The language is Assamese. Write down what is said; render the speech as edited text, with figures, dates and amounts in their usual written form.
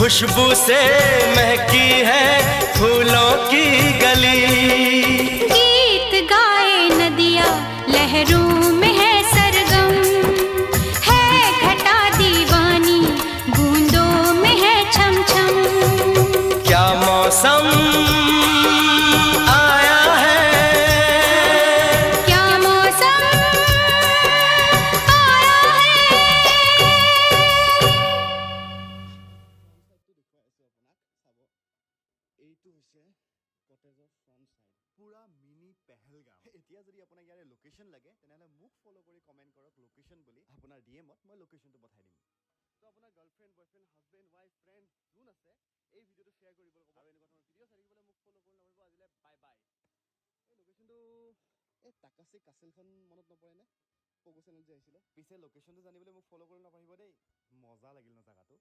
खुशबू से महकी है फूलों की गली। गीत गाए नदिया लहरों में है सरगम, है घटा दीवानी बूंदों में है छम छम। क्या मौसम आया है, क्या मौसम आया है। এইটো হৈছে কটেজৰ ফ্ৰণ্ট সাইড, পুৰা মিনি পেহেলগাম। এতিয়া যদি আপোনাক ইয়াৰে লোকেশ্যন লাগে তেনেহ'লে মোক ফ'ল' কৰি কমেণ্ট কৰক লোকেশ্যন বুলি, আপোনাৰ ডিএমত মই লোকেশ্যনটো পঠাই দিম। তো আপোনাৰ girlfriend, boyfriend, husband, wife, friend যোন আছে এই ভিডিঅ'টো শ্বেয়াৰ কৰিবলৈ ক'ব, আৰু এনেকুৱা ধৰণৰ ভিডিঅ' চাই থাকিবলৈ মোক ফ'ল' কৰি নাপাব। আজিলৈ বাই বাই। এই লোকেশ্যনটো এই টাকাচি কাছেলখন মনত নপৰেনে, পগু চেনেল যে আহিছিলে? পিছে লোকেশ্যনটো জানিবলৈ মোক ফ'ল' কৰি নাপাহিব দেই, মজা লাগিল ন জেগাটো।